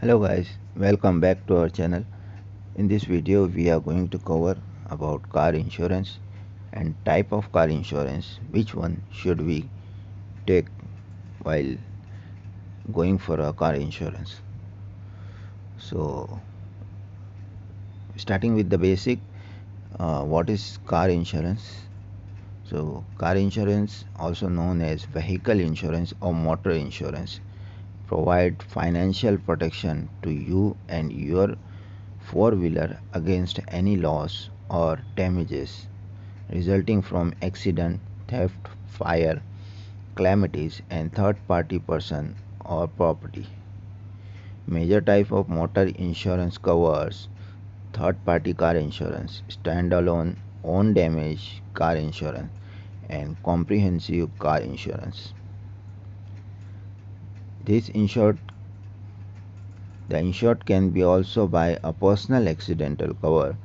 Hello guys, welcome back to our channel. In this video we are going to cover about car insurance and type of car insurance, which one should we take while going for a car insurance. So starting with the basic, what is car insurance? So car insurance, also known as vehicle insurance or motor insurance, provide financial protection to you and your four-wheeler against any loss or damages resulting from accident, theft, fire, calamities, and third-party person or property. Major type of motor insurance covers third-party car insurance, standalone own damage car insurance, and comprehensive car insurance. This insured The insured can be also buy a personal accidental cover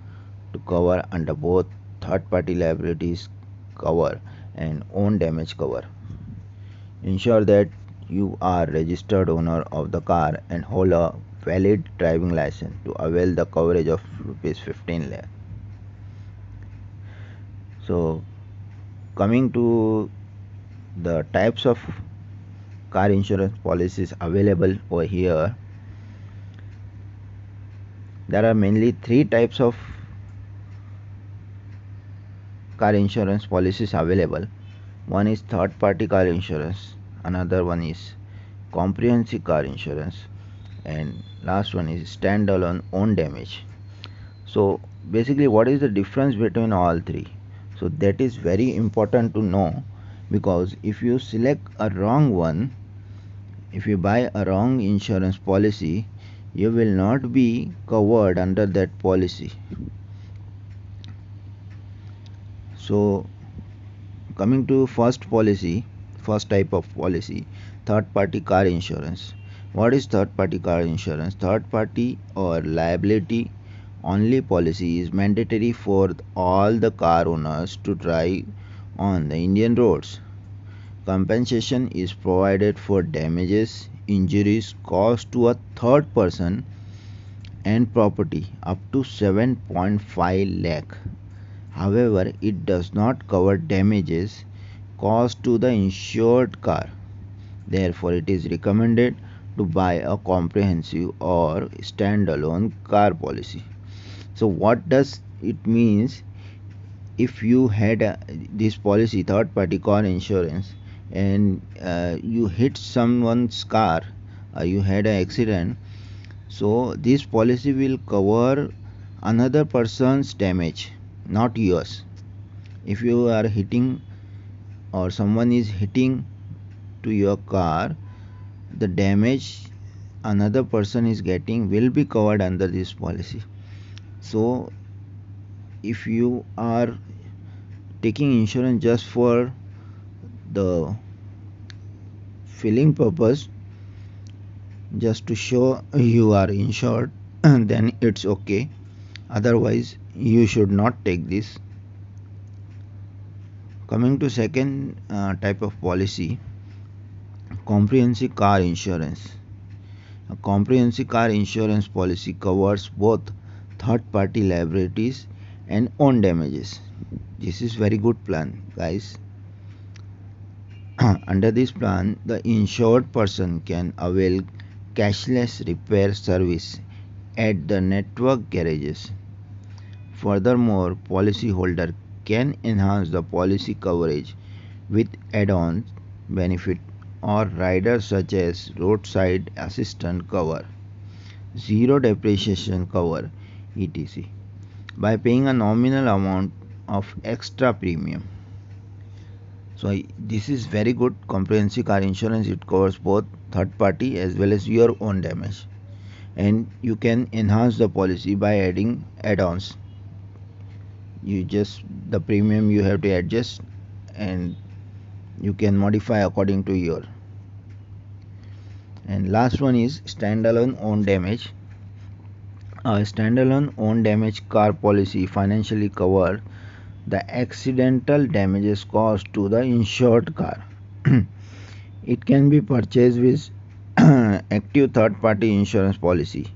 to cover under both third-party liabilities cover and own damage cover. Ensure that you are registered owner of the car and hold a valid driving license to avail the coverage of rupees 15 lakh. So coming to the types of car insurance policies available over here, there are mainly three types of car insurance policies available. One is third party car insurance, another one is comprehensive car insurance, and last one is standalone own damage. So basically, what is the difference between all three? So that is very important to know, because if you select a wrong one, if you buy a wrong insurance policy, you will not be covered under that policy. So coming to first type of policy, third party car insurance. What is third party car insurance? Third party or liability only policy is mandatory for all the car owners to drive on the Indian roads. Compensation is provided for damages, injuries caused to a third person and property up to 7.5 lakh. However, it does not cover damages caused to the insured car. Therefore, it is recommended to buy a comprehensive or standalone car policy. So, what does it means? If you had this policy, third party car insurance, and you hit someone's car, you had an accident, so this policy will cover another person's damage, not yours. If you are hitting or someone is hitting to your car, the damage another person is getting will be covered under this policy. So if you are taking insurance just for the filling purpose, just to show you are insured, then it's okay. Otherwise you should not take this. Coming to second type of policy, comprehensive car insurance. A comprehensive car insurance policy covers both third party liabilities and own damages. This is very good plan, guys. Under this plan, the insured person can avail cashless repair service at the network garages. Furthermore, policyholder can enhance the policy coverage with add-on benefit or riders such as roadside assistance cover, zero depreciation cover, etc., by paying a nominal amount of extra premium. So this is very good comprehensive car insurance. It covers both third party as well as your own damage, and you can enhance the policy by adding add-ons. You just the premium you have to adjust, and you can modify according to your. And last one is standalone own damage. A standalone own damage car policy financially covers the accidental damages caused to the insured car. It can be purchased with active third party insurance policy.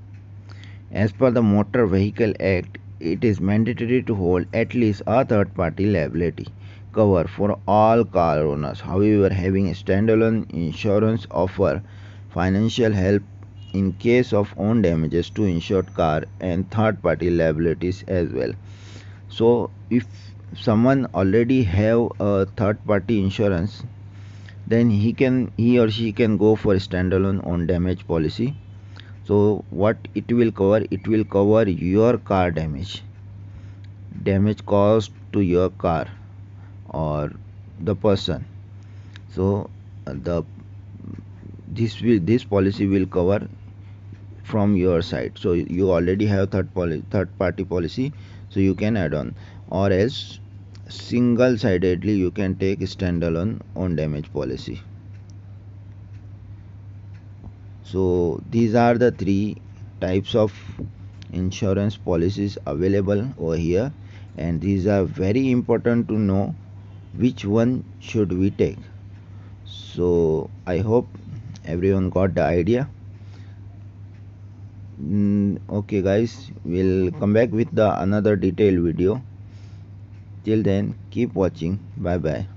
As per the Motor Vehicle Act, it is mandatory to hold at least a third party liability cover for all car owners. However, having a standalone insurance offer financial help in case of own damages to insured car and third party liabilities as well. So if someone already have a third party insurance, then he or she can go for standalone own damage policy. So what it will cover? It will cover your car damage caused to your car or the person. So the this policy will cover from your side. So you already have third party policy, so you can add on, or else single sidedly you can take standalone own damage policy. So these are the three types of insurance policies available over here, and these are very important to know which one should we take. So I hope everyone got the idea. Okay guys, we'll come back with the another detailed video. Till then, keep watching. Bye bye.